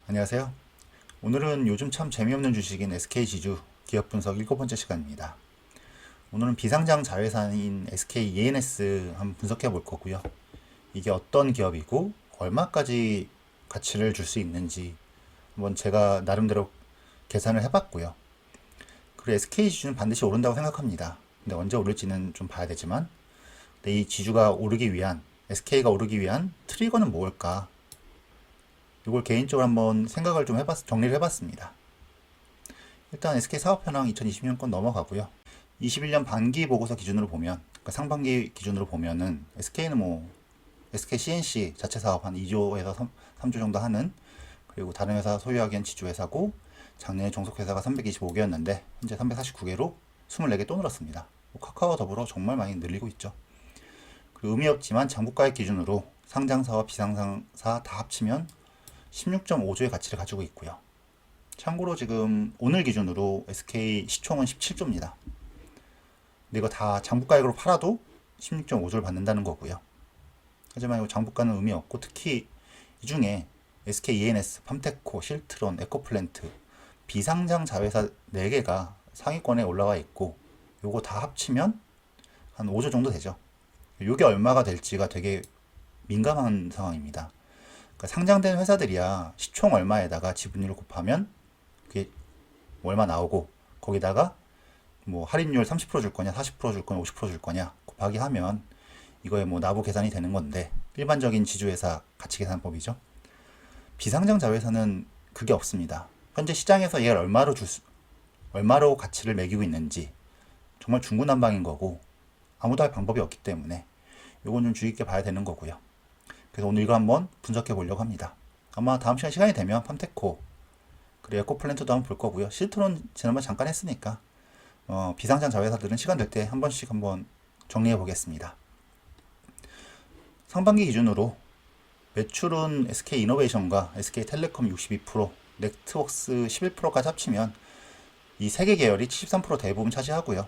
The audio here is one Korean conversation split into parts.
안녕하세요. 오늘은 요즘 참 재미없는 주식인 SK지주 기업 분석 7번째 시간입니다. 오늘은 비상장 자회사인 SK E&S 한번 분석해 볼 거고요. 이게 어떤 기업이고 얼마까지 가치를 줄 수 있는지 한번 제가 나름대로 계산을 해봤고요. 그리고 SK지주는 반드시 오른다고 생각합니다. 근데 언제 오를지는 좀 봐야 되지만, 근데 이 지주가 오르기 위한, SK가 오르기 위한 트리거는 뭘까? 이걸 개인적으로 한번 생각을 좀 정리를 해봤습니다. 일단 SK 사업 현황 2020년권 넘어가고요. 21년 반기 보고서 기준으로 보면, 그러니까 상반기 기준으로 보면은 SK는 SK CNC 자체 사업 한 2조에서 3조 정도 하는, 그리고 다른 회사 소유하기엔 지주회사고, 작년에 종속회사가 325개였는데 현재 349개로 24개 또 늘었습니다. 카카오와 더불어 정말 많이 늘리고 있죠. 그리고 의미 없지만 장부가액 기준으로 상장사와 비상장사 다 합치면 16.5조의 가치를 가지고 있고요. 참고로 지금 오늘 기준으로 SK 시총은 17조입니다. 근데 이거 다 장부가액으로 팔아도 16.5조를 받는다는 거고요. 하지만 이 장부가는 의미 없고, 특히 이 중에 SK E&S, 팜테코, 실트론, 에코플랜트 비상장 자회사 4개가 상위권에 올라와 있고, 요거 다 합치면 한 5조 정도 되죠. 요게 얼마가 될지가 되게 민감한 상황입니다. 그러니까 상장된 회사들이야 시총 얼마에다가 지분율을 곱하면 그게 얼마 나오고, 거기다가 뭐 할인율 30%줄 거냐 40%줄 거냐 50%줄 거냐 곱하기 하면 이거에 뭐 나부 계산이 되는 건데, 일반적인 지주회사 가치 계산법이죠. 비상장 자회사는 그게 없습니다. 현재 시장에서 얘를 얼마로 가치를 매기고 있는지 정말 중구난방인 거고, 아무도 할 방법이 없기 때문에 요건 좀 주의 깊게 봐야 되는 거고요. 그래서 오늘 이거 한번 분석해 보려고 합니다. 아마 다음 시간이 되면 팜테코 그리고 에코플랜트도 한번 볼 거고요. 실트론 지난번 잠깐 했으니까 비상장 자회사들은 시간 될 때 한 번씩 한번 정리해 보겠습니다. 상반기 기준으로 매출은 SK이노베이션과 SK텔레콤 62%, 넥트웍스 11%까지 합치면 이 세 개 계열이 73% 대부분 차지하고요.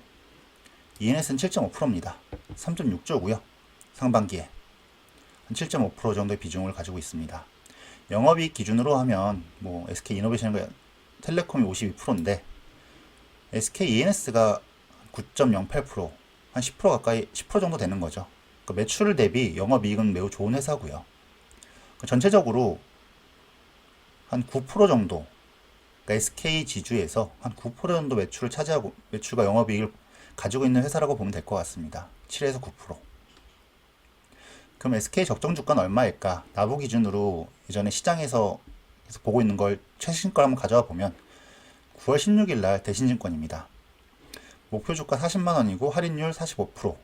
ENS는 7.5%입니다. 3.6조고요. 상반기에 한 7.5% 정도의 비중을 가지고 있습니다. 영업이익 기준으로 하면 SK이노베이션과 텔레콤이 52%인데 SK E&S가 9.08%, 한 10% 가까이 10% 정도 되는 거죠. 그러니까 매출 대비 영업이익은 매우 좋은 회사고요. 그러니까 전체적으로 한 9% 정도, 그러니까 SK 지주에서 한 9% 정도 매출을 차지하고, 매출과 영업이익을 가지고 있는 회사라고 보면 될 것 같습니다. 7에서 9%. 그럼 SK 적정 주가는 얼마일까? 나부 기준으로 예전에 시장에서 보고 있는 걸 최신 걸 한번 가져와 보면 9월 16일 날 대신증권입니다. 목표 주가 40만 원이고 할인율 45%.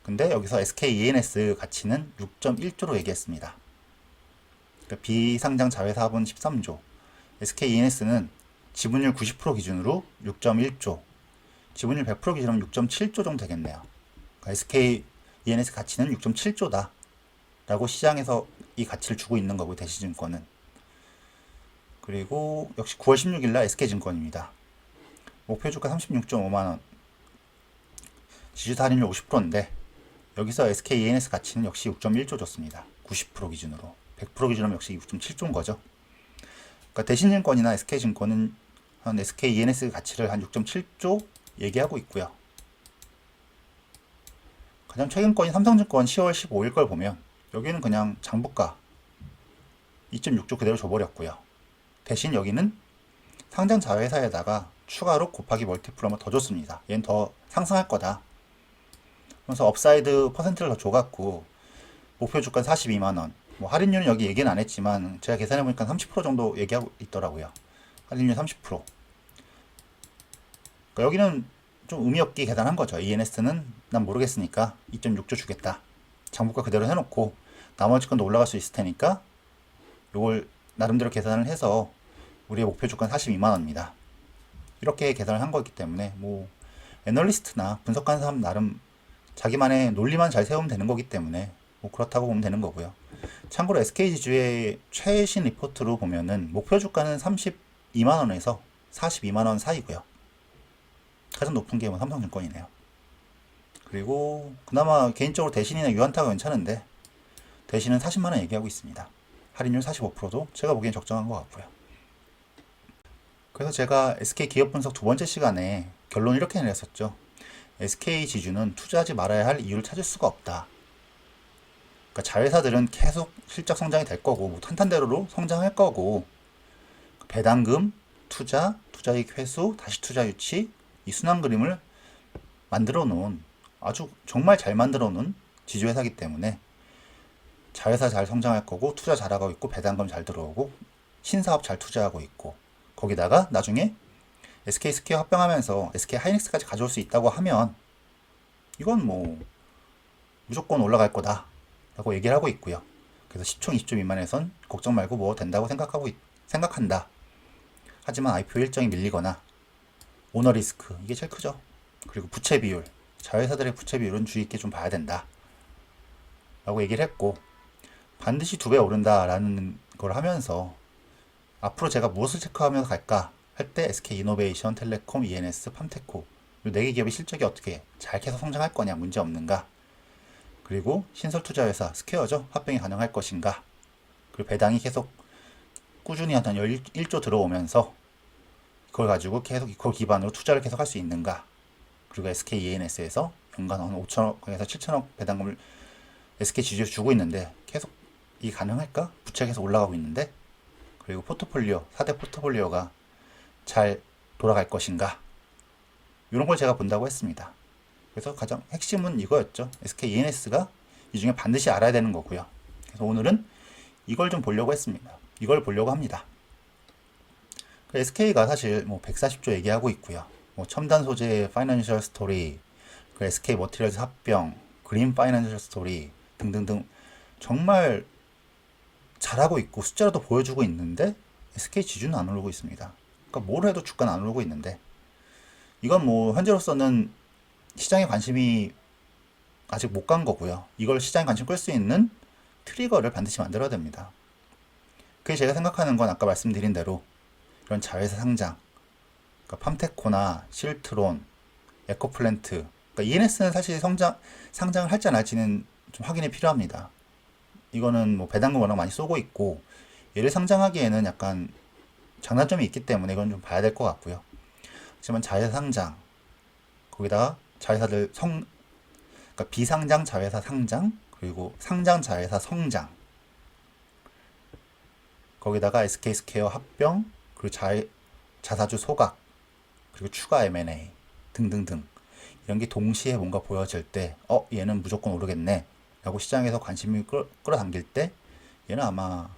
근데 여기서 SK E&S 가치는 6.1조로 얘기했습니다. 그러니까 비상장 자회사분 13조. SK E&S는 지분율 90% 기준으로 6.1조. 지분율 100% 기준으로 6.7조 정도 되겠네요. 그러니까 SK E&S 가치는 6.7조다. 라고 시장에서 이 가치를 주고 있는 거고요, 대시증권은. 그리고 역시 9월 16일 날 SK증권입니다. 목표 주가 36.5만원, 지주사 할인율 50%인데 여기서 SK E&S 가치는 역시 6.1조 줬습니다. 90% 기준으로. 100% 기준으로 역시 6.7조인 거죠. 그러니까 대신증권이나 SK증권은 한 SK E&S 가치를 한 6.7조 얘기하고 있고요. 가장 최근 건인 삼성증권 10월 15일 걸 보면 여기는 그냥 장부가 2.6조 그대로 줘버렸고요. 대신 여기는 상장 자회사에다가 추가로 곱하기 멀티플 한번 더 줬습니다. 얘는 더 상승할 거다. 그래서 업사이드 퍼센트를 더 줘갖고 목표 주가 42만원. 할인율은 여기 얘기는 안 했지만 제가 계산해보니까 30% 정도 얘기하고 있더라고요. 할인율 30%. 그러니까 여기는 좀 의미 없게 계산한 거죠. ENS는 난 모르겠으니까 2.6조 주겠다. 장부가 그대로 해놓고 나머지 건도 올라갈 수 있을 테니까 이걸 나름대로 계산을 해서 우리의 목표 주가는 42만원입니다. 이렇게 계산을 한 거기 때문에 애널리스트나 분석하는 사람 나름 자기만의 논리만 잘 세우면 되는 거기 때문에 그렇다고 보면 되는 거고요. 참고로 SK지주의 최신 리포트로 보면은 목표 주가는 32만원에서 42만원 사이고요. 가장 높은 게 삼성증권이네요. 그리고 그나마 개인적으로 대신이나 유한타가 괜찮은데 대신은 40만원 얘기하고 있습니다. 할인율 45%도 제가 보기엔 적정한 것 같고요. 그래서 제가 SK 기업 분석 두 번째 시간에 결론 이렇게 내렸었죠. SK 지주는 투자하지 말아야 할 이유를 찾을 수가 없다. 그러니까 자회사들은 계속 실적 성장이 될 거고 뭐 탄탄대로로 성장할 거고 배당금, 투자, 투자이익 회수, 다시 투자 유치 이 순환 그림을 만들어 놓은 아주 정말 잘 만들어 놓은 지주회사이기 때문에 자회사 잘 성장할 거고 투자 잘하고 있고 배당금 잘 들어오고 신사업 잘 투자하고 있고 거기다가 나중에 SK 스퀘어 합병하면서 SK 하이닉스까지 가져올 수 있다고 하면 이건 뭐 무조건 올라갈 거다 라고 얘기를 하고 있고요. 그래서 10초, 20초 미만에선 걱정 말고 뭐 된다고 생각한다. 하지만 IPO 일정이 밀리거나 오너 리스크 이게 제일 크죠. 그리고 부채 비율 자회사들의 부채 비율은 주의 있게 좀 봐야 된다 라고 얘기를 했고 반드시 2배 오른다라는 걸 하면서 앞으로 제가 무엇을 체크하면서 갈까 할 때 SK이노베이션, 텔레콤, ENS, 팜테코 이 4개 기업의 실적이 어떻게 잘 계속 성장할 거냐 문제 없는가 그리고 신설투자회사 스퀘어죠 합병이 가능할 것인가 그리고 배당이 계속 꾸준히 한 1조 들어오면서 그걸 가지고 계속 그걸 기반으로 투자를 계속 할 수 있는가 그리고 SK ENS에서 연간 한 5천억에서 7천억 배당금을 SK 지주에 주고 있는데 계속 이게 가능할까? 부채가 계속 올라가고 있는데 그리고 포트폴리오 4대 포트폴리오가 잘 돌아갈 것인가 이런 걸 제가 본다고 했습니다. 그래서 가장 핵심은 이거였죠. SK ENS가 이 중에 반드시 알아야 되는 거고요. 그래서 오늘은 이걸 좀 보려고 했습니다. 이걸 보려고 합니다. SK가 사실 뭐 140조 얘기하고 있고요. 뭐 첨단 소재 파이낸셜 스토리, 그 SK 머티리얼즈 합병, 그린 파이낸셜 스토리 등등등 정말 잘하고 있고 숫자로도 보여주고 있는데 SK 지주는 안 오르고 있습니다. 그러니까 뭘 해도 주가는 안 오르고 있는데 이건 뭐 현재로서는 시장의 관심이 아직 못 간 거고요. 이걸 시장의 관심 끌 수 있는 트리거를 반드시 만들어야 됩니다. 그게 제가 생각하는 건 아까 말씀드린 대로 이런 자회사 상장, 그러니까 팜테코나 실트론, 에코플랜트, 그러니까 ENS는 사실 상장을 할지 안 할지는 좀 확인이 필요합니다. 이거는 뭐 배당금 워낙 많이 쏘고 있고 얘를 상장하기에는 약간 장단점이 있기 때문에 이건 좀 봐야 될 것 같고요. 하지만 자회사 상장, 거기다가 자회사들 그러니까 비상장 자회사 상장, 그리고 상장 자회사 성장, 거기다가 SK 스퀘어 합병, 그리고 자사주 소각, 그리고 추가 M&A 등등등 이런 게 동시에 뭔가 보여질 때 얘는 무조건 오르겠네 라고 시장에서 관심이 끌어당길 때 얘는 아마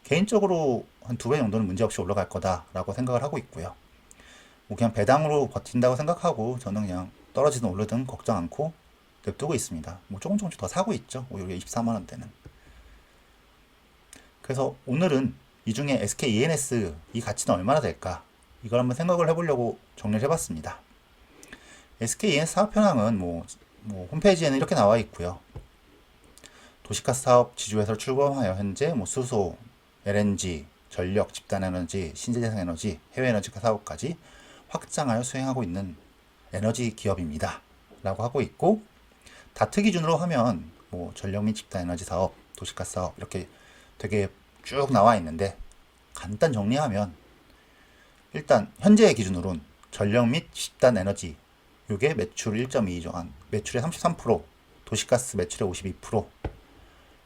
개인적으로 한 2배 정도는 문제없이 올라갈 거다 라고 생각을 하고 있고요. 뭐 그냥 배당으로 버틴다고 생각하고 저는 그냥 떨어지든 오르든 걱정 않고 냅두고 있습니다. 뭐 조금씩 더 사고 있죠. 오히려 24만원대는. 그래서 오늘은 이 중에 SK ENS 이 가치는 얼마나 될까 이걸 한번 생각을 해보려고 정리를 해봤습니다. SK ENS 사업 현황은 뭐 홈페이지에는 이렇게 나와 있고요. 도시가스 사업 지주회사를 출범하여 현재 뭐 수소, LNG, 전력, 집단에너지, 신재생에너지, 해외에너지 사업까지 확장하여 수행하고 있는 에너지 기업입니다. 라고 하고 있고 다트 기준으로 하면 뭐 전력 및 집단에너지 사업, 도시가스 사업 이렇게 되게 쭉 나와 있는데 간단 정리하면 일단 현재의 기준으로는 전력 및 집단에너지 요게 매출 1.2조, 매출의 33%, 도시가스 매출의 52%,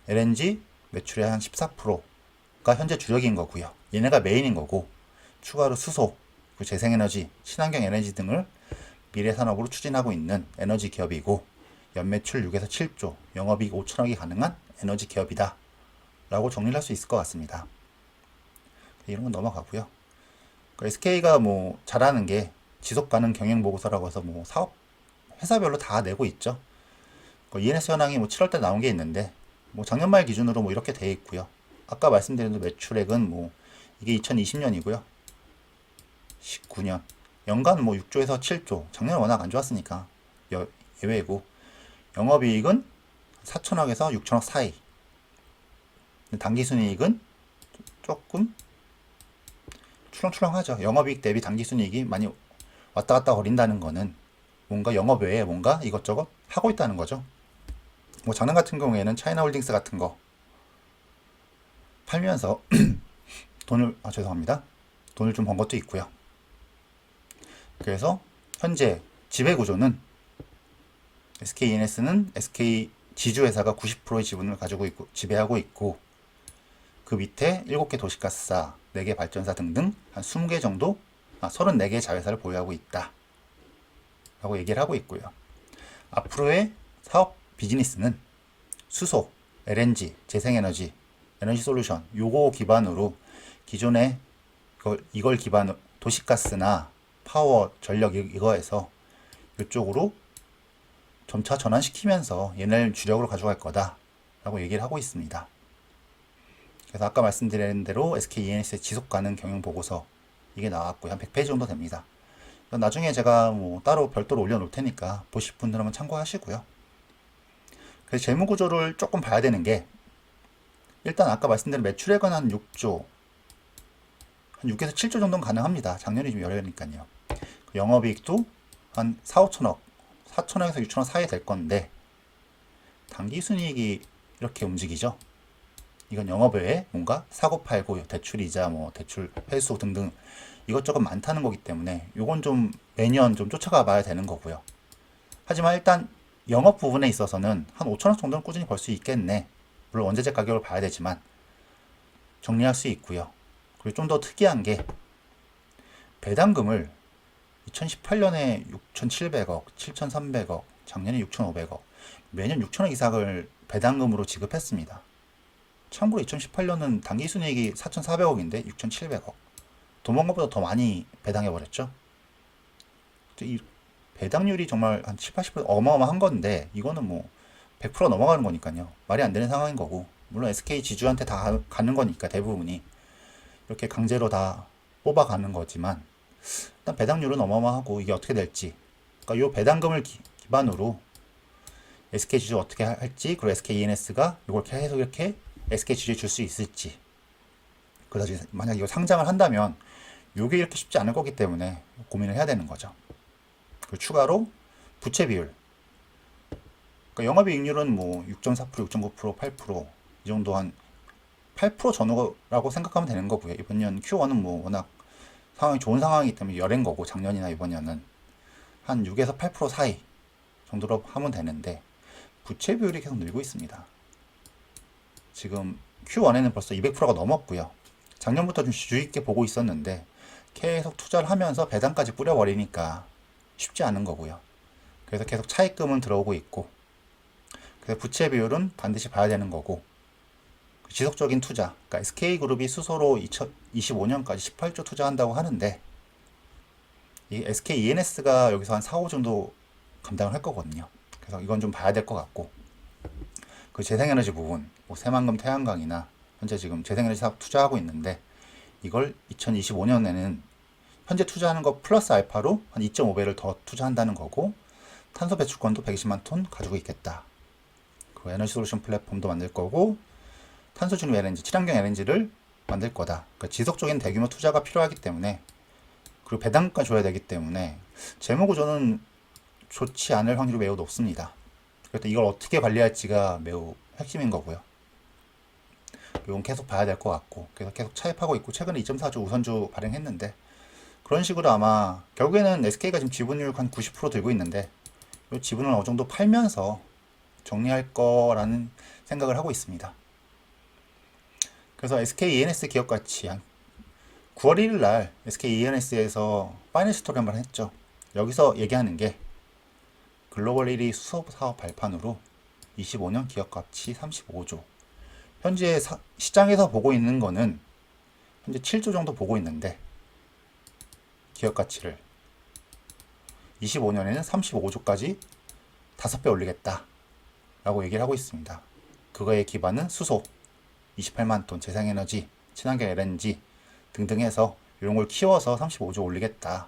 LNG 매출의 한 14%가 현재 주력인 거고요. 얘네가 메인인 거고 추가로 수소, 재생에너지, 친환경 에너지 등을 미래 산업으로 추진하고 있는 에너지 기업이고 연매출 6에서 7조, 영업이익 5천억이 가능한 에너지 기업이다 라고 정리를 할 수 있을 것 같습니다. 이런 건 넘어가고요. SK가 뭐 잘하는 게 지속가능 경영보고서라고 해서 뭐 사업 회사별로 다 내고 있죠. ENS 현황이 뭐 7월달 나온 게 있는데 뭐 작년 말 기준으로 뭐 이렇게 돼 있고요. 아까 말씀드린 대로 매출액은 뭐 이게 2020년이고요. 19년 연간 뭐 6조에서 7조. 작년 워낙 안 좋았으니까 예외고 영업이익은 4천억에서 6천억 사이. 당기순이익은 조금 출렁출렁하죠. 영업이익 대비 당기순이익이 많이 왔다 갔다 거린다는 거는 뭔가 영업 외에 뭔가 이것저것 하고 있다는 거죠. 뭐 작년 같은 경우에는 차이나홀딩스 같은 거 팔면서 돈을 죄송합니다. 돈을 좀 번 것도 있고요. 그래서 현재 지배 구조는 SK ENS는 SK 지주회사가 90%의 지분을 가지고 있고 지배하고 있고, 그 밑에 7개 도시가스사, 4개 발전사 등등 한 20개 정도, 34개의 자회사를 보유하고 있다 라고 얘기를 하고 있고요. 앞으로의 사업 비즈니스는 수소, LNG, 재생에너지, 에너지 솔루션 요거 기반으로 기존에 이걸 기반으로 도시가스나 파워, 전력 이거에서 이쪽으로 점차 전환시키면서 얘네를 주력으로 가져갈 거다 라고 얘기를 하고 있습니다. 그래서 아까 말씀드린 대로 SK ENS의 지속 가능 경영 보고서 이게 나왔고요. 한 100페이지 정도 됩니다. 나중에 제가 뭐 따로 별도로 올려놓을 테니까 보실 분들은 한번 참고하시고요. 그래서 재무 구조를 조금 봐야 되는 게, 일단 아까 말씀드린 매출액은 한 6조, 한 6에서 7조 정도는 가능합니다. 작년이 좀 열려니까요. 영업이익도 한 4, 5천억, 4천억에서 6천억 사이 될 건데, 당기순이익이 이렇게 움직이죠. 이건 영업 외에 뭔가 사고팔고 대출이자 뭐 대출 회수 등등 이것저것 많다는 거기 때문에 이건 좀 매년 좀 쫓아가 봐야 되는 거고요. 하지만 일단 영업 부분에 있어서는 한 5천억 정도는 꾸준히 벌 수 있겠네. 물론 원자재 가격을 봐야 되지만 정리할 수 있고요. 그리고 좀 더 특이한 게, 배당금을 2018년에 6,700억, 7,300억, 작년에 6,500억, 매년 6천억 이상을 배당금으로 지급했습니다. 참고로 2018년은 당기순이익이 4,400억인데 6,700억. 도망 것보다 더 많이 배당해버렸죠. 이 배당률이 정말 한 7, 80% 어마어마한 건데, 이거는 뭐 100% 넘어가는 거니까요. 말이 안 되는 상황인 거고, 물론 SK 지주한테 다 가는 거니까 대부분이 이렇게 강제로 다 뽑아가는 거지만, 일단 배당률은 어마어마하고 이게 어떻게 될지, 그러니까 이 배당금을 기반으로 SK 지주 어떻게 할지, 그리고 SK ENS가 이걸 계속 이렇게 SK 지주에 줄 수 있을지, 그다지 만약 이거 상장을 한다면 이게 이렇게 쉽지 않을 거기 때문에 고민을 해야 되는 거죠. 그리고 추가로 부채 비율, 그러니까 영업이익률은 뭐 6.4%, 6.9%, 8%, 이 정도 한 8% 전후라고 생각하면 되는 거고요. 이번 년 Q1은 뭐 워낙 상황이 좋은 상황이기 때문에 열인 거고, 작년이나 이번 년은 한 6에서 8% 사이 정도로 하면 되는데, 부채 비율이 계속 늘고 있습니다. 지금 Q1에는 벌써 200%가 넘었고요. 작년부터 좀 주의 있게 보고 있었는데 계속 투자를 하면서 배당까지 뿌려버리니까 쉽지 않은 거고요. 그래서 계속 차입금은 들어오고 있고, 그래서 부채 비율은 반드시 봐야 되는 거고, 지속적인 투자, 그러니까 SK그룹이 스스로 2025년까지 18조 투자한다고 하는데, 이 SK ENS가 여기서 한 4, 5 정도 감당을 할 거거든요. 그래서 이건 좀 봐야 될 것 같고, 그 재생에너지 부분, 뭐 새만금 태양광이나 현재 지금 재생에너지 사업 투자하고 있는데, 이걸 2025년에는 현재 투자하는 거 플러스 알파로 한 2.5배를 더 투자한다는 거고, 탄소 배출권도 120만 톤 가지고 있겠다. 그 에너지 솔루션 플랫폼도 만들 거고, 탄소 중립 LNG, 친환경 LNG를 만들 거다. 그러니까 지속적인 대규모 투자가 필요하기 때문에, 그리고 배당까지 줘야 되기 때문에 재무 구조는 좋지 않을 확률이 매우 높습니다. 그래서 이걸 어떻게 관리할지가 매우 핵심인 거고요. 이건 계속 봐야 될 것 같고, 그래서 계속 차입하고 있고, 최근에 2.4조 우선주 발행했는데, 그런 식으로 아마 결국에는 SK가 지금 지분율 한 90% 들고 있는데, 이 지분을 어느 정도 팔면서 정리할 거라는 생각을 하고 있습니다. 그래서 SK ENS 기업 가치 한 9월 1일 날 SK ENS에서 파이낸셜 스토리 한번 했죠. 여기서 얘기하는 게, 글로벌 1위 수소 사업 발판으로 25년 기업 가치 35조. 현재 시장에서 보고 있는 거는 현재 7조 정도 보고 있는데, 기업 가치를 25년에는 35조까지 5배 올리겠다 라고 얘기를 하고 있습니다. 그거의 기반은 수소 28만 톤, 재생에너지, 친환경 LNG 등등 해서 이런 걸 키워서 35조 올리겠다.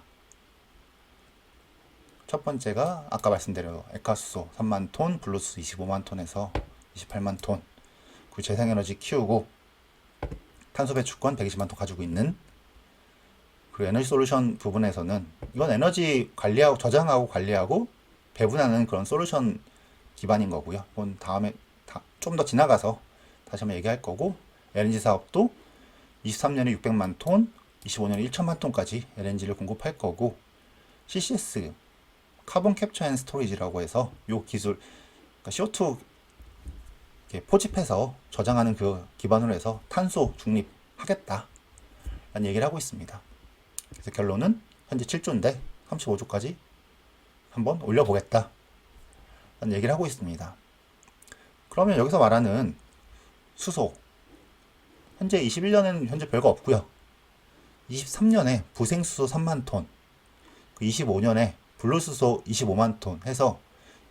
첫 번째가 아까 말씀드린 액화수소 3만 톤, 블루수소 25만 톤에서 28만 톤, 그리고 재생에너지 키우고 탄소 배출권 120만 톤 가지고 있는, 그리고 에너지 솔루션 부분에서는 이건 에너지 관리하고 저장하고 관리하고 배분하는 그런 솔루션 기반인 거고요. 이건 다음에 좀 더 지나가서 다시 한번 얘기할 거고, LNG 사업도 23년에 600만 톤, 25년에 1천만 톤까지 LNG를 공급할 거고, CCS 카본 캡처 앤 스토리지라고 해서 요 기술, 그러니까 CO2 이렇게 포집해서 저장하는 그 기반으로 해서 탄소 중립하겠다 라는 얘기를 하고 있습니다. 그래서 결론은 현재 7조인데 35조까지 한번 올려보겠다 라는 얘기를 하고 있습니다. 그러면 여기서 말하는 수소, 현재 21년에는 현재 별거 없고요. 23년에 부생수소 3만 톤, 25년에 블루수소 25만 톤 해서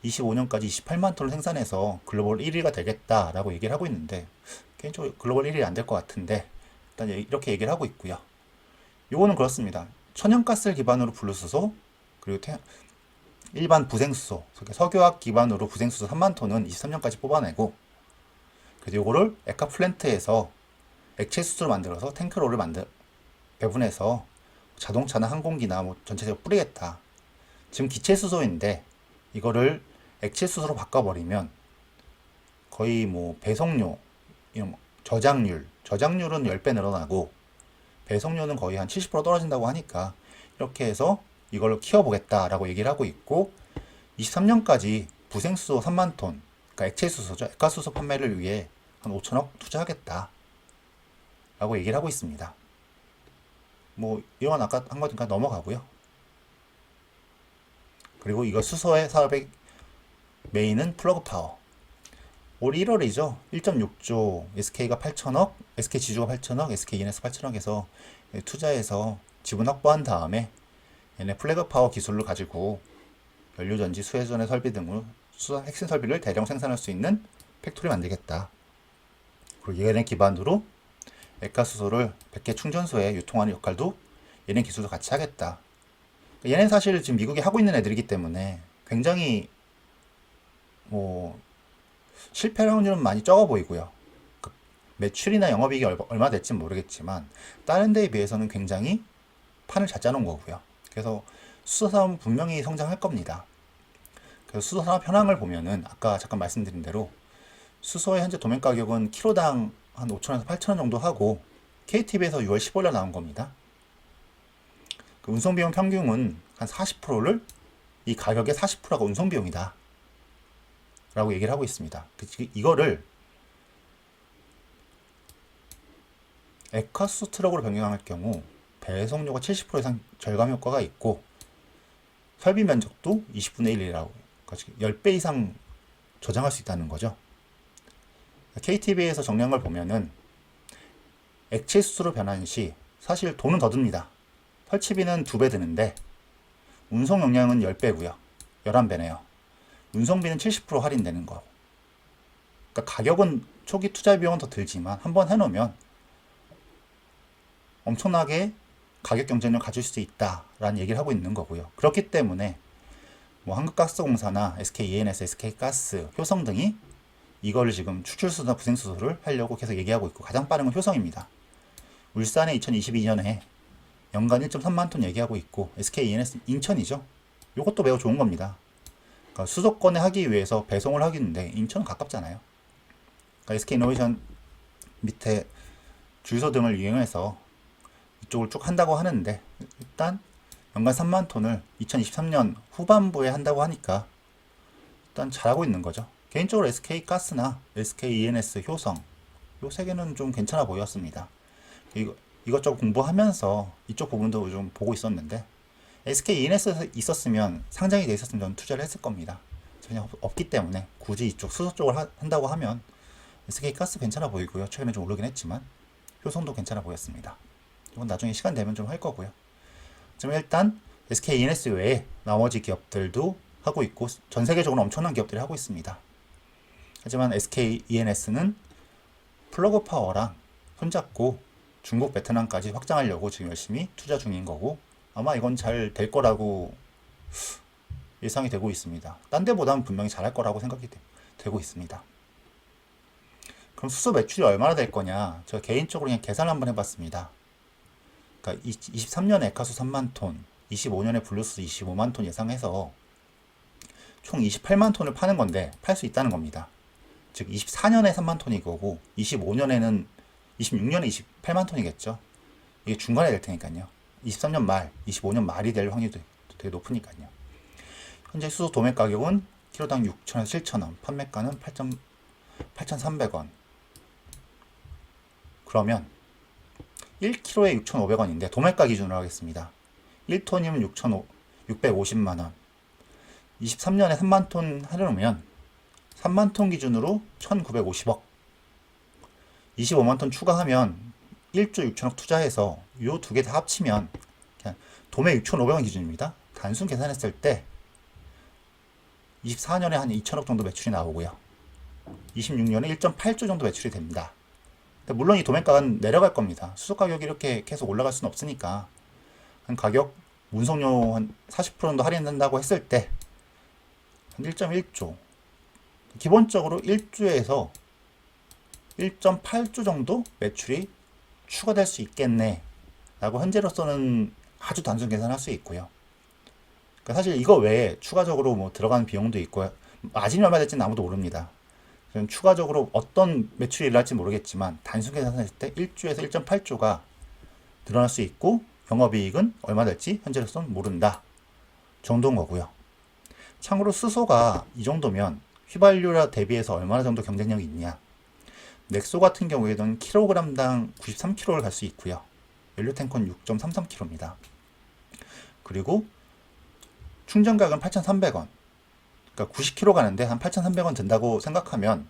25년까지 28만 톤을 생산해서 글로벌 1위가 되겠다라고 얘기를 하고 있는데, 개인적으로 글로벌 1위 안 될 것 같은데 일단 이렇게 얘기를 하고 있고요. 요거는 그렇습니다. 천연가스를 기반으로 블루수소, 그리고 일반 부생수소, 석유화학 기반으로 부생수소 3만 톤은 23년까지 뽑아내고, 그래서 요거를 액화 플랜트에서 액체 수소를 만들어서 탱크로를 배분해서 자동차나 항공기나 뭐 전체적으로 뿌리겠다. 지금 기체 수소인데 이거를 액체 수소로 바꿔버리면 거의 뭐 배송료, 저장률은 10배 늘어나고 배송료는 거의 한 70% 떨어진다고 하니까 이렇게 해서 이걸로 키워보겠다라고 얘기를 하고 있고, 23년까지 부생수소 3만 톤, 그러니까 액체 수소죠. 액화 수소 판매를 위해 한 5천억 투자하겠다 라고 얘기를 하고 있습니다. 뭐 이건 아까 한 거니까 넘어가고요. 그리고 이거 수소의 사업의 메인은 플러그 파워. 올 1월이죠. 1.6조, SK가 8천억, SK 지주가 8천억, SK ENS 8천억 해서 투자해서 지분 확보한 다음에 얘네 플래그 파워 기술을 가지고 연료전지, 수혜전의 설비 등으로 핵심 설비를 대량 생산할 수 있는 팩토리 만들겠다. 그리고 얘네 기반으로 액화수소를 100개 충전소에 유통하는 역할도 얘네 기술도 같이 하겠다. 얘는 사실 지금 미국이 하고 있는 애들이기 때문에 굉장히 뭐 실패 확률은 많이 적어 보이고요. 그 매출이나 영업이익이 얼마 될지는 모르겠지만 다른 데에 비해서는 굉장히 판을 잘 짜놓은 거고요. 그래서 수소산업은 분명히 성장할 겁니다. 그래서 수소산업 현황을 보면은 아까 잠깐 말씀드린 대로 수소의 현재 도매 가격은 키로당 한 5천원에서 8천원 정도 하고, KTB에서 6월 15일에 나온 겁니다. 그 운송비용 평균은 한 40%를 이 가격의 40%가 운송비용이다 라고 얘기를 하고 있습니다. 이거를 액화수소 트럭으로 변경할 경우 배송료가 70% 이상 절감 효과가 있고, 설비 면적도 20분의 1이라고, 그러니까 10배 이상 저장할 수 있다는 거죠. KTB에서 정리한 걸 보면은 액체 수소로 변환 시 사실 돈은 더 듭니다. 설치비는 2배 드는데 운송 용량은 10배고요. 11배네요. 운송비는 70% 할인되는 거. 그러니까 가격은 초기 투자 비용은 더 들지만 한번 해놓으면 엄청나게 가격 경쟁력을 가질 수 있다라는 얘기를 하고 있는 거고요. 그렇기 때문에 뭐 한국가스공사나 SK ENS, SK가스, 효성 등이 이거를 지금 추출수소나 부생수소를 하려고 계속 얘기하고 있고, 가장 빠른 건 효성입니다. 울산에 2022년에 연간 1.3만 톤 얘기하고 있고, SK ENS 인천이죠. 이것도 매우 좋은 겁니다. 그러니까 수도권에 하기 위해서 배송을 하기인데 인천은 가깝잖아요. 그러니까 SK 이노베이션 밑에 주유소 등을 이용해서 이쪽을 쭉 한다고 하는데, 일단 연간 3만 톤을 2023년 후반부에 한다고 하니까 일단 잘하고 있는 거죠. 개인적으로 SK가스나 SK ENS, 효성 요 세 개는 좀 괜찮아 보였습니다. 이것저것 공부하면서 이쪽 부분도 좀 보고 있었는데, SK ENS에 있었으면, 상장이 돼 있었으면 저는 투자를 했을 겁니다. 그냥 없기 때문에 굳이 이쪽 수소 쪽을 한다고 하면 SK가스 괜찮아 보이고요. 최근에 좀 오르긴 했지만 효성도 괜찮아 보였습니다. 이건 나중에 시간 되면 좀 할 거고요. 지금 일단 SK ENS 외에 나머지 기업들도 하고 있고, 전 세계적으로 엄청난 기업들이 하고 있습니다. 하지만 SK ENS는 플러그 파워랑 손잡고 중국, 베트남까지 확장하려고 지금 열심히 투자 중인 거고, 아마 이건 잘 될 거라고 예상이 되고 있습니다. 딴 데보다는 분명히 잘할 거라고 생각이 되고 있습니다. 그럼 수소 매출이 얼마나 될 거냐? 제가 개인적으로 그냥 계산을 한번 해봤습니다. 그러니까 23년에 액화수 3만 톤, 25년에 블루수소 25만 톤 예상해서 총 28만 톤을 파는 건데, 팔 수 있다는 겁니다. 즉 24년에 3만 톤이 거고 26년에 28만 톤이겠죠. 이게 중간에 될 테니까요. 23년 말, 25년 말이 될 확률도 되게 높으니까요. 현재 수소 도매 가격은 키로당 6,000원에서 7,000원, 판매가는 8,300원. 그러면 1kg에 6,500원인데 도매가 기준으로 하겠습니다. 1톤이면 650만원. 23년에 3만톤 하려면 3만톤 기준으로 1,950억. 25만톤 추가하면 1조 6천억 투자해서 이 두 개 다 합치면 그냥 도매 6,500원 기준입니다. 단순 계산했을 때 24년에 한 2천억 정도 매출이 나오고요. 26년에 1.8조 정도 매출이 됩니다. 물론 이 도매가는 내려갈 겁니다. 수소 가격이 이렇게 계속 올라갈 수는 없으니까 한 가격 운송료 한 40% 정도 할인된다고 했을 때 한 1.1조, 기본적으로 1조에서 1.8조 정도 매출이 추가될 수 있겠네 라고 현재로서는 아주 단순 계산할 수 있고요. 그러니까 사실 이거 외에 추가적으로 뭐 들어가는 비용도 있고 마진이 얼마 될지는 아무도 모릅니다. 추가적으로 어떤 매출이 일어날지 모르겠지만 단순 계산했을 때 1조에서 1.8조가 늘어날 수 있고 영업이익은 얼마 될지 현재로서는 모른다 정도인 거고요. 참고로 수소가 이 정도면 휘발유라 대비해서 얼마나 정도 경쟁력이 있냐. 넥소 같은 경우에는 킬로그램당 93kg를 갈 수 있고요. 연료 탱크는 6.33kg입니다. 그리고 충전 가격은 8,300원. 그러니까 90km 가는데 한 8,300원 든다고 생각하면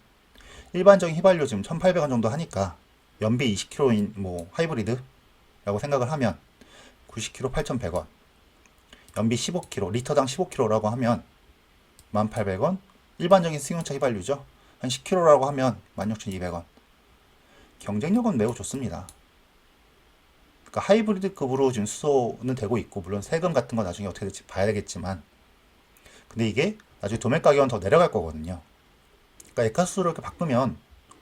일반적인 휘발유 지금 1,800원 정도 하니까 연비 20km인 뭐 하이브리드라고 생각을 하면 90km 8,100원. 연비 15km, 리터당 15km라고 하면 1,800원. 일반적인 승용차 휘발유죠. 한 10km라고 하면 16,200원. 경쟁력은 매우 좋습니다. 그러니까 하이브리드급으로 지금 수소는 되고 있고 물론 세금 같은 거 나중에 어떻게 될지 봐야 되겠지만 근데 이게 나중에 도매 가격은 더 내려갈 거거든요. 그러니까 액화수소를 이렇게 바꾸면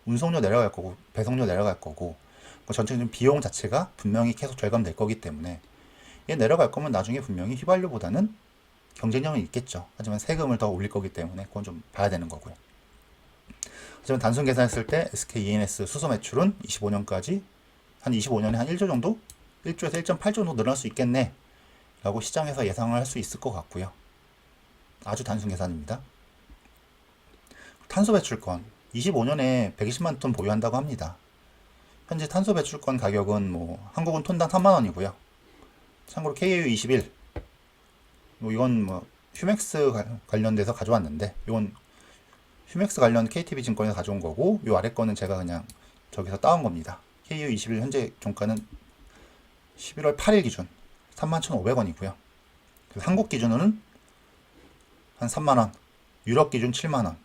운송료 내려갈 거고 배송료 내려갈 거고 전체적인 비용 자체가 분명히 계속 절감될 거기 때문에 얘 내려갈 거면 나중에 분명히 휘발유보다는 경쟁력은 있겠죠. 하지만 세금을 더 올릴 거기 때문에 그건 좀 봐야 되는 거고요. 하지만 단순 계산했을 때 SK E&S 수소 매출은 25년까지 한 25년에 한 1조 정도? 1조에서 1.8조 정도 늘어날 수 있겠네 라고 시장에서 예상을 할 수 있을 것 같고요. 아주 단순 계산입니다. 탄소 배출권 25년에 120만 톤 보유한다고 합니다. 현재 탄소 배출권 가격은 뭐 한국은 톤당 3만 원이고요. 참고로 KAU21 뭐 이건 뭐 휴맥스 관련돼서 가져왔는데 이건 휴맥스 관련 KTB 증권에서 가져온 거고 이 아래 거는 제가 그냥 저기서 따온 겁니다. KAU21 현재 종가는 11월 8일 기준 31,500원이고요. 한국 기준으로는 한 3만원, 유럽 기준 7만원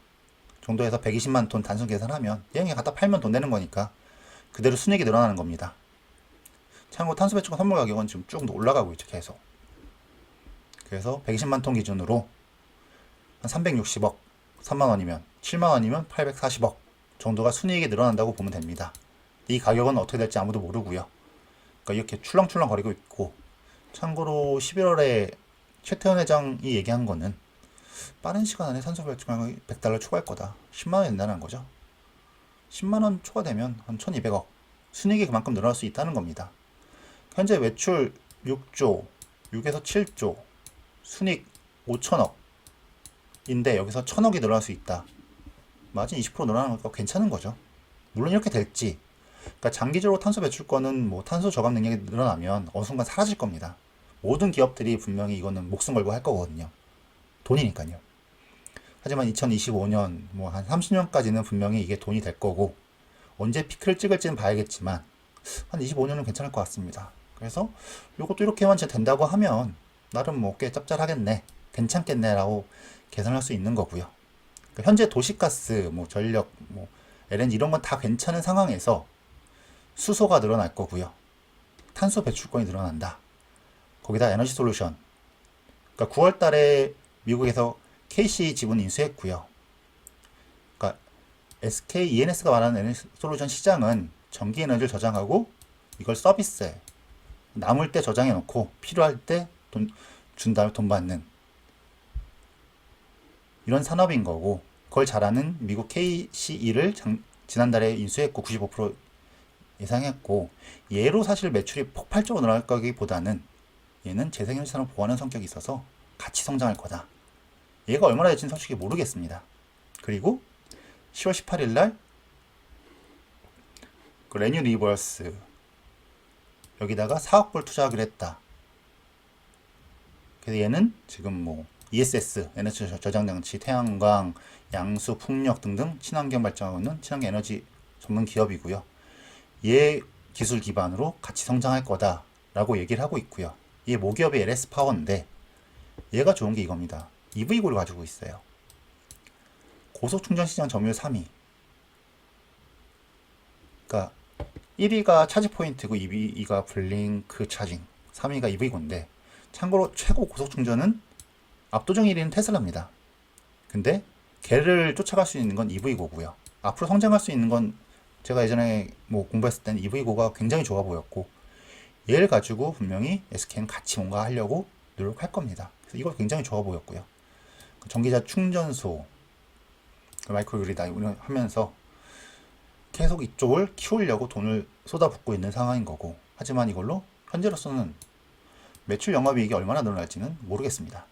정도에서 120만 톤 단순 계산하면 얘네 갖다 팔면 돈 되는 거니까 그대로 순이익이 늘어나는 겁니다. 참고로 탄소 배출권 선물 가격은 지금 쭉 올라가고 있죠. 계속. 그래서 120만 톤 기준으로 한 360억, 3만원이면 7만원이면 840억 정도가 순이익이 늘어난다고 보면 됩니다. 이 가격은 어떻게 될지 아무도 모르고요. 그러니까 이렇게 출렁출렁 거리고 있고 참고로 11월에 최태원 회장이 얘기한 거는 빠른 시간 안에 탄소 배출권을 100달러 초과할 거다. 10만원이 된다는 거죠. 10만원 초과되면 한 1200억 순이익이 그만큼 늘어날 수 있다는 겁니다. 현재 매출 6조, 6에서 7조, 순이익 5천억인데 여기서 1000억이 늘어날 수 있다. 마진 20% 늘어나는 거니까 괜찮은 거죠. 물론 이렇게 될지 그러니까 장기적으로 탄소 배출권은 뭐 탄소 저감 능력이 늘어나면 어느 순간 사라질 겁니다. 모든 기업들이 분명히 이거는 목숨 걸고 할 거거든요. 돈이니까요. 하지만 2025년 뭐 한 30년까지는 분명히 이게 돈이 될 거고 언제 피크를 찍을지는 봐야겠지만 한 25년은 괜찮을 것 같습니다. 그래서 이것도 이렇게만 된다고 하면 나름 뭐 꽤 짭짤하겠네, 괜찮겠네 라고 계산할 수 있는 거고요. 그러니까 현재 도시가스, 뭐 전력, 뭐 LNG 이런 건 다 괜찮은 상황에서 수소가 늘어날 거고요. 탄소 배출권이 늘어난다. 거기다 에너지 솔루션. 그러니까 9월 달에 미국에서 KC 지분 인수했고요. 그러니까 SK E&S가 말하는 에너지 솔루션 시장은 전기 에너지를 저장하고 이걸 서비스에 남을 때 저장해 놓고 필요할 때 준 다음에 돈 받는 이런 산업인 거고 그걸 잘하는 미국 KCE를 지난달에 인수했고 95% 예상했고, 얘로 사실 매출이 폭발적으로 늘어날 거기보다는 얘는 재생에너지 산업 보완하는 성격이 있어서 같이 성장할 거다. 얘가 얼마나 될지는 솔직히 모르겠습니다. 그리고 10월 18일 날 그 레뉴 리버스 여기다가 4억 불 투자하기로 했다. 그래서 얘는 지금 뭐 ESS, 에너지 저장 장치, 태양광, 양수, 풍력 등등 친환경 발전하고 있는 친환경 에너지 전문 기업이고요. 얘 기술 기반으로 같이 성장할 거다라고 얘기를 하고 있고요. 얘 모기업이 LS 파워인데 얘가 좋은 게 이겁니다. EV고를 가지고 있어요. 고속 충전 시장 점유율 3위. 그러니까 1위가 차지 포인트고 2위가 블링크 차징, 3위가 EV고인데 참고로 최고 고속 충전은 압도적 1위는 테슬라입니다. 근데 걔를 쫓아갈 수 있는 건 EV고고요. 앞으로 성장할 수 있는 건 제가 예전에 뭐 공부했을 때는 EV고가 굉장히 좋아 보였고 얘를 가지고 분명히 SK는 같이 뭔가 하려고 노력할 겁니다. 그래서 이거 굉장히 좋아 보였고요. 전기자 충전소 마이크로그리드 하면서 계속 이쪽을 키우려고 돈을 쏟아붓고 있는 상황인 거고, 하지만 이걸로 현재로서는 매출 영업이익이 얼마나 늘어날지는 모르겠습니다.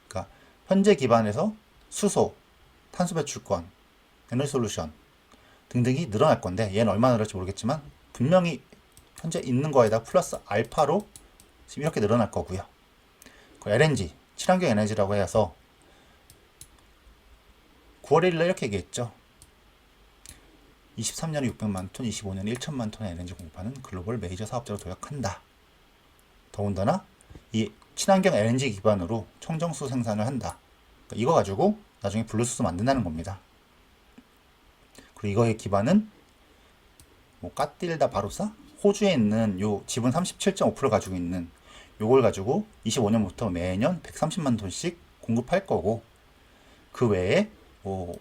그러니까 현재 기반에서 수소, 탄소 배출권, 에너지 솔루션 등등이 늘어날 건데 얘는 얼마나 늘어날지 모르겠지만 분명히 현재 있는 거에다 플러스 알파로 지금 이렇게 늘어날 거고요. 그 LNG, 친환경 에너지라고 해서 9월 1일에 이렇게 얘기했죠. 23년에 600만 톤, 25년에 1천만 톤의 LNG 공급하는 글로벌 메이저 사업자로 도약한다. 더군다나 이 친환경 LNG 기반으로 청정수 생산을 한다. 그러니까 이거 가지고 나중에 블루수스 만든다는 겁니다. 그리고 이거의 기반은 뭐 까띠르다 바로사? 호주에 있는 요 지분 37.5% 가지고 있는 요걸 가지고 25년부터 매년 130만 톤씩 공급할 거고, 그 외에 뭐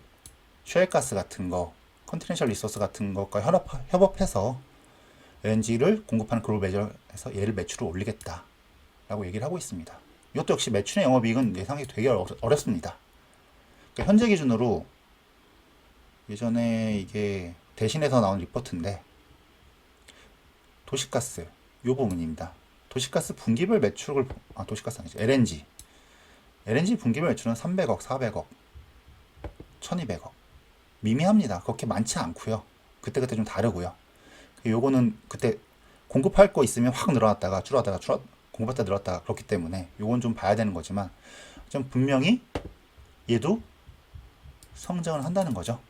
쉘가스 같은 거, 컨티넨셜 리소스 같은 것과 협업해서 LNG를 공급하는 글로벌 메이저에서 얘를 매출을 올리겠다 라고 얘기를 하고 있습니다. 이것도 역시 매출의 영업이익은 예상이 되게 어렵습니다. 그러니까 현재 기준으로 예전에 이게 대신에서 나온 리포트인데 도시가스 요 부분입니다. 도시가스 분기별 매출을 도시가스 아니죠. LNG 분기별 매출은 300억, 400억, 1200억 미미합니다. 그렇게 많지 않고요. 그때그때 좀 다르고요. 요거는 그때 공급할 거 있으면 확 늘어났다가 줄어다가 공급했다 늘었다가 그렇기 때문에 요건 좀 봐야 되는 거지만 좀 분명히 얘도 성장을 한다는 거죠.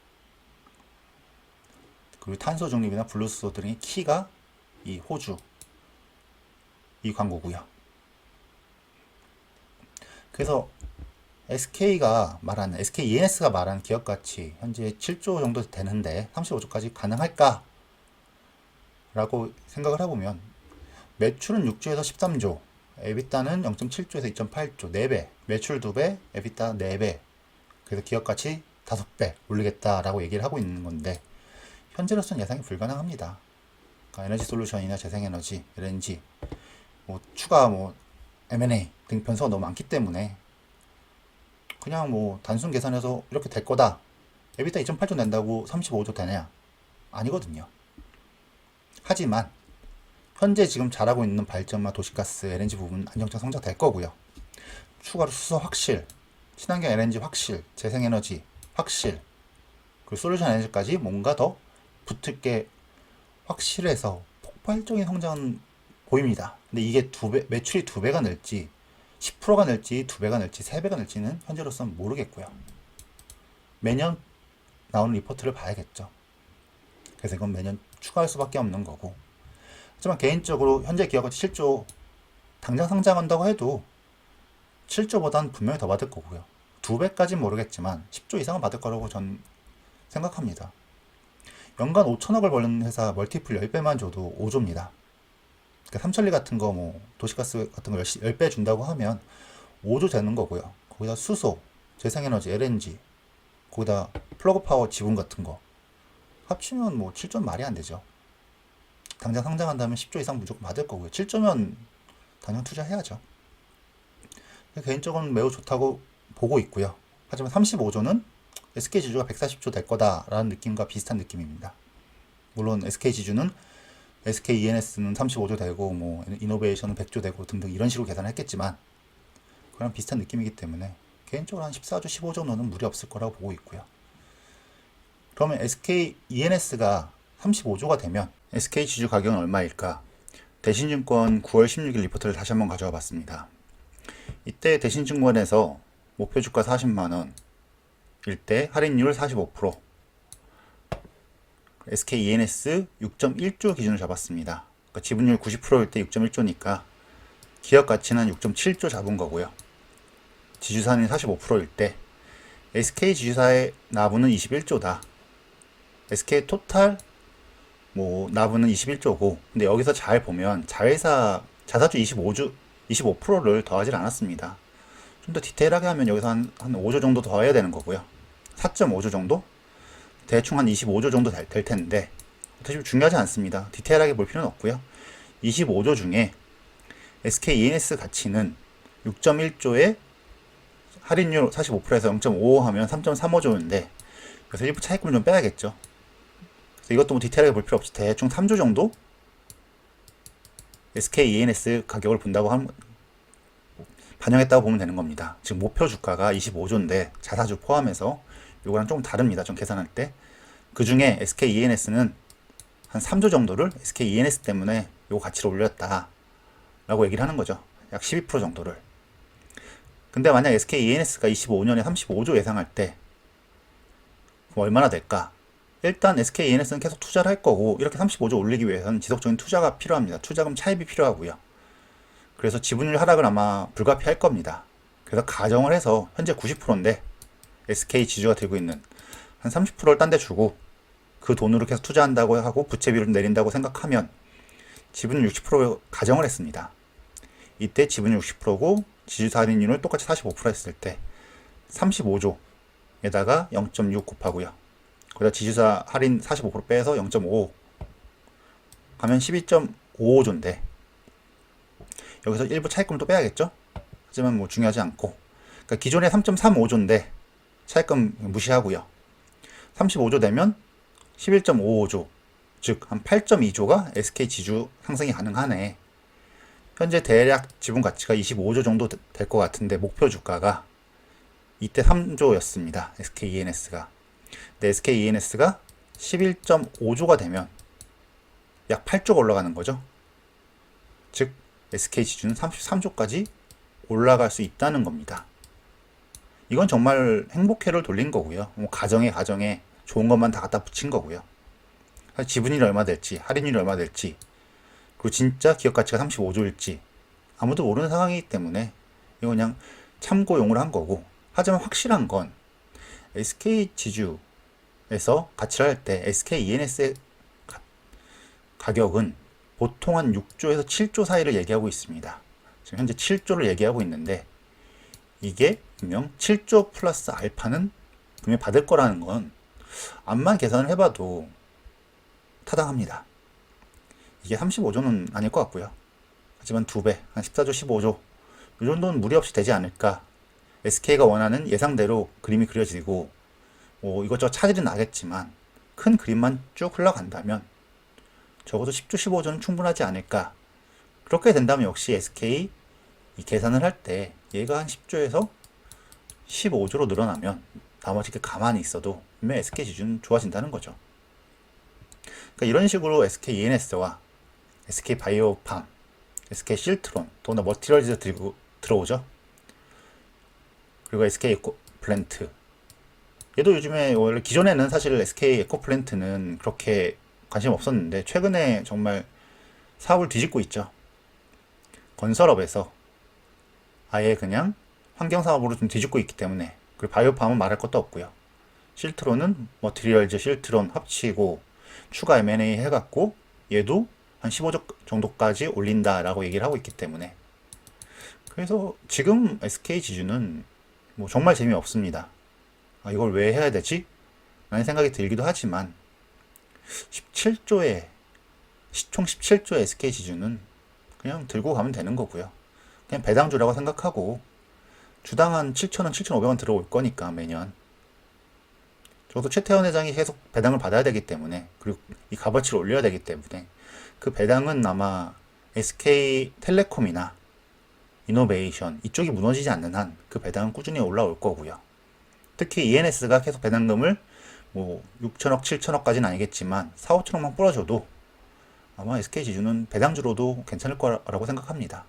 그리고 탄소 중립이나 블루수소 등의 키가 이 호주 이 광고고요. 그래서 SK가 말하는 SK ENS가 말하는 기업 가치 현재 7조 정도 되는데 35조까지 가능할까? 라고 생각을 해보면 매출은 6조에서 13조, 에비타는 0.7조에서 2.8조, 4배, 매출 2배, 에비타 4배. 그래서 기업 가치 5배 올리겠다라고 얘기를 하고 있는 건데 현재로서는 예상이 불가능합니다. 그러니까 에너지 솔루션이나 재생에너지, LNG, 뭐 추가 뭐 M&A 등 변수가 너무 많기 때문에 그냥 뭐 단순 계산해서 이렇게 될 거다. 에비타 2.8조 낸다고 35조 되냐? 아니거든요. 하지만 현재 지금 잘하고 있는 발전마 도시가스 LNG 부분 안정적 성장 될 거고요. 추가로 수소 확실, 친환경 LNG 확실, 재생에너지 확실, 그리고 솔루션 에너지까지 뭔가 더 붙을 게 확실해서 폭발적인 성장은 보입니다. 근데 이게 매출이 2배가 늘지 10%가 늘지 2배가 늘지 3배가 늘지는 현재로서는 모르겠고요. 매년 나오는 리포트를 봐야겠죠. 그래서 이건 매년 추가할 수밖에 없는 거고, 하지만 개인적으로 현재 기업가치 7조 당장 상장한다고 해도 7조보단 분명히 더 받을 거고요. 2배까지는 모르겠지만 10조 이상은 받을 거라고 전 생각합니다. 연간 5천억을 버는 회사 멀티플 10배만 줘도 5조입니다. 그러니까 삼천리 같은 거 뭐 도시가스 같은 거 10배 준다고 하면 5조 되는 거고요. 거기다 수소, 재생에너지, LNG, 거기다 플러그 파워 지분 같은 거 합치면 뭐 7조는 말이 안 되죠. 당장 상장한다면 10조 이상 무조건 받을 거고요. 7조면 당장 투자해야죠. 개인적으로는 매우 좋다고 보고 있고요. 하지만 35조는 SK지주가 140조 될 거다라는 느낌과 비슷한 느낌입니다. 물론 SK 지주는 SK ENS는 35조 되고 뭐 이노베이션은 100조 되고 등등 이런 식으로 계산했겠지만 그런 비슷한 느낌이기 때문에 개인적으로 한 14조, 15조 정도는 무리 없을 거라고 보고 있고요. 그러면 SK ENS가 35조가 되면 SK 지주 가격은 얼마일까? 대신증권 9월 16일 리포트를 다시 한번 가져와 봤습니다. 이때 대신증권에서 목표 주가 40만원 일 때 할인율 45%, SK ENS 6.1조 기준을 잡았습니다. 그러니까 지분율 90%일 때 6.1조니까 기업 가치는 6.7조 잡은 거고요. 지주사는 45%일 때 SK 지주사의 나부는 21조다. SK 토탈 나부는 21조고, 근데 여기서 잘 보면 자회사 자사주 25%를 더하지 않았습니다. 좀 더 디테일하게 하면 여기서 한 5조 정도 더해야 되는 거고요. 4.5조 정도? 대충 한 25조 정도 될 텐데 사실 중요하지 않습니다. 디테일하게 볼 필요는 없고요. 25조 중에 SK ENS 가치는 6.1조에 할인율 45%에서 0.55 하면 3.35조인데 그래서 일부 차익금을 좀 빼야겠죠. 그래서 이것도 디테일하게 볼 필요 없이 대충 3조 정도 SK ENS 가격을 본다고 반영했다고 보면 되는 겁니다. 지금 목표 주가가 25조인데 자사주 포함해서 요거랑 조금 다릅니다. 좀 계산할 때. 그 중에 SK ENS는 한 3조 정도를 SK ENS 때문에 요 가치를 올렸다 라고 얘기를 하는 거죠. 약 12% 정도를. 근데 만약 SK ENS가 25년에 35조 예상할 때 얼마나 될까? 일단 SK ENS는 계속 투자를 할 거고 이렇게 35조 올리기 위해서는 지속적인 투자가 필요합니다. 투자금 차입이 필요하고요. 그래서 지분율 하락을 아마 불가피할 겁니다. 그래서 가정을 해서 현재 90%인데 SK 지주가 들고 있는 한 30%를 딴 데 주고 그 돈으로 계속 투자한다고 하고 부채 비율을 내린다고 생각하면 지분율 60% 가정을 했습니다. 이때 지분율 60%고 지주사 할인율을 똑같이 45% 했을 때 35조에다가 0.6 곱하고요. 거기다 지주사 할인 45% 빼서 0.5 하면 12.55조인데 여기서 일부 차익금을 또 빼야겠죠? 하지만 중요하지 않고, 그러니까 기존에 3.35조인데 차익금 무시하고요. 35조 되면 11.55조, 즉 한 8.2조가 SK 지주 상승이 가능하네. 현재 대략 지분 가치가 25조 정도 될 것 같은데 목표 주가가 이때 3조였습니다. SK ENS가. 근데 SK ENS가 11.5조가 되면 약 8조가 올라가는 거죠. 즉 SK 지주는 33조까지 올라갈 수 있다는 겁니다. 이건 정말 행복회를 돌린 거고요. 가정에 좋은 것만 다 갖다 붙인 거고요. 지분율이 얼마 될지, 할인율이 얼마 될지, 그리고 진짜 기업 가치가 35조일지 아무도 모르는 상황이기 때문에 이거 그냥 참고용으로 한 거고, 하지만 확실한 건 SK 지주에서 가치를 할 때 SK ENS의 가격은 보통 한 6조에서 7조 사이를 얘기하고 있습니다. 지금 현재 7조를 얘기하고 있는데 이게 분명 7조 플러스 알파는 분명히 받을 거라는 건 암만 계산을 해봐도 타당합니다. 이게 35조는 아닐 것 같고요. 하지만 2배, 한 14조, 15조 이 정도는 무리 없이 되지 않을까. SK가 원하는 예상대로 그림이 그려지고 이것저것 차질은 나겠지만 큰 그림만 쭉 흘러간다면 적어도 10조, 15조는 충분하지 않을까. 그렇게 된다면 역시 SK 이 계산을 할 때 얘가 한 10조에서 15조로 늘어나면 나머지 이렇게 가만히 있어도 분명 SK 지주는 좋아진다는 거죠. 그러니까 이런 식으로 SK ENS와 SK 바이오팜, SK 실트론, 더구나 머티리얼즈 들어오죠. 그리고 SK 에코플랜트. 얘도 요즘에 원래 기존에는 사실 SK 에코플랜트는 그렇게 관심 없었는데 최근에 정말 사업을 뒤집고 있죠. 건설업에서 아예 그냥 환경사업으로 좀 뒤집고 있기 때문에, 그리고 바이오팜은 말할 것도 없고요. 실트론은 머티리얼즈, 실트론 합치고 추가 M&A 해갖고 얘도 한 15조 정도까지 올린다라고 얘기를 하고 있기 때문에, 그래서 지금 SK 지주는 정말 재미없습니다. 이걸 왜 해야 되지? 라는 생각이 들기도 하지만 17조의 총 17조의 SK 지주는 그냥 들고 가면 되는 거고요. 그냥 배당주라고 생각하고 주당 한 7,000원, 7,500원 들어올 거니까 매년 적어도 최태원 회장이 계속 배당을 받아야 되기 때문에, 그리고 이 값어치를 올려야 되기 때문에 그 배당은 아마 SK텔레콤이나 이노베이션 이쪽이 무너지지 않는 한 그 배당은 꾸준히 올라올 거고요. 특히 ENS가 계속 배당금을 뭐 6천억, 7천억까지는 아니겠지만 4, 5천억만 뿌려줘도 아마 SK지주는 배당주로도 괜찮을 거라고 생각합니다.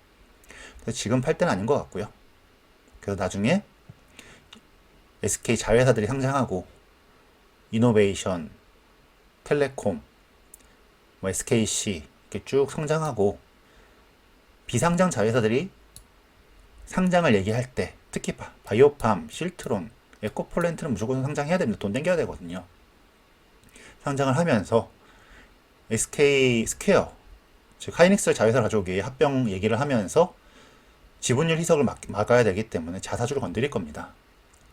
그래서 지금 팔 때는 아닌 것 같고요. 그래서 나중에 SK 자회사들이 상장하고 이노베이션, 텔레콤, 뭐 SKC 이렇게 쭉 성장하고 비상장 자회사들이 상장을 얘기할 때 특히 바이오팜, 실트론, 에코폴렌트는 무조건 상장해야 됩니다. 돈 땡겨야 되거든요. 상장을 하면서 SK 스퀘어, 즉 하이닉스를 자회사를 가져오기 위해 합병 얘기를 하면서 지분율 희석을 막아야 되기 때문에 자사주를 건드릴 겁니다.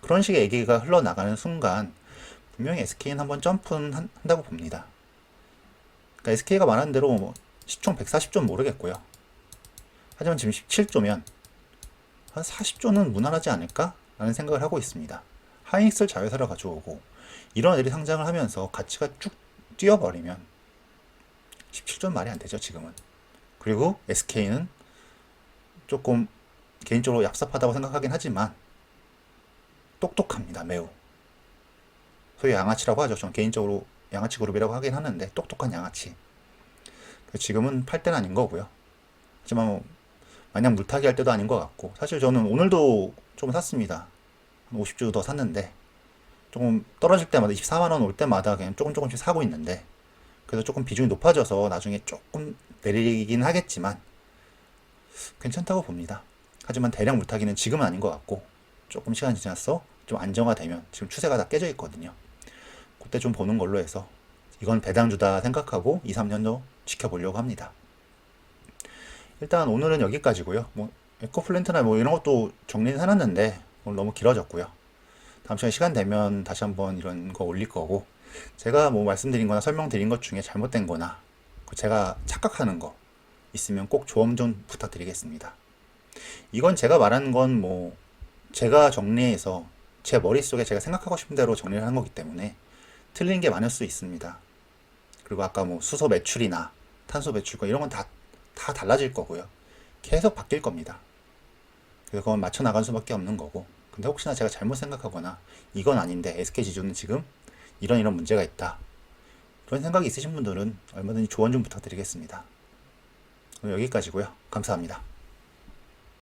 그런 식의 얘기가 흘러나가는 순간 분명히 SK는 한번 점프는 한다고 봅니다. 그러니까 SK가 말한 대로 뭐 시총 140조는 모르겠고요. 하지만 지금 17조면 한 40조는 무난하지 않을까? 라는 생각을 하고 있습니다. 하이닉스를 자회사로 가져오고 이런 애들이 상장을 하면서 가치가 쭉 뛰어버리면 17조는 말이 안 되죠, 지금은. 그리고 SK는 조금 개인적으로 얍삽하다고 생각하긴 하지만 똑똑합니다, 매우. 소위 양아치라고 하죠. 저는 개인적으로 양아치 그룹이라고 하긴 하는데 똑똑한 양아치. 지금은 팔 때는 아닌 거고요. 하지만 뭐 마냥 물타기 할 때도 아닌 것 같고, 사실 저는 오늘도 좀 샀습니다. 50주 더 샀는데 조금 떨어질 때마다 24만원 올 때마다 그냥 조금씩 사고 있는데, 그래서 조금 비중이 높아져서 나중에 조금 내리긴 하겠지만 괜찮다고 봅니다. 하지만 대량 물타기는 지금은 아닌 것 같고, 조금 시간이 지나서 좀 안정화되면, 지금 추세가 다 깨져 있거든요. 그때 좀 보는 걸로 해서 이건 배당주다 생각하고 2, 3년 더 지켜보려고 합니다. 일단 오늘은 여기까지고요. 뭐 에코플랜트나 뭐 이런 것도 정리는 해놨는데 오늘 너무 길어졌고요. 다음 시간에 시간 되면 다시 한번 이런 거 올릴 거고, 제가 뭐 말씀드린 거나 설명드린 것 중에 잘못된 거나 제가 착각하는 거 있으면 꼭 조언 좀 부탁드리겠습니다. 이건 제가 말하는 건 뭐 제가 정리해서 제 머릿속에 제가 생각하고 싶은 대로 정리를 한 거기 때문에 틀린 게 많을 수 있습니다. 그리고 아까 뭐 수소 매출이나 탄소 배출권 이런 건 다 달라질 거고요. 계속 바뀔 겁니다. 그래서 그건 맞춰 나갈 수밖에 없는 거고, 근데 혹시나 제가 잘못 생각하거나 이건 아닌데 SK지주는 지금 이런 문제가 있다, 그런 생각이 있으신 분들은 얼마든지 조언 좀 부탁드리겠습니다. 여기까지고요. 감사합니다.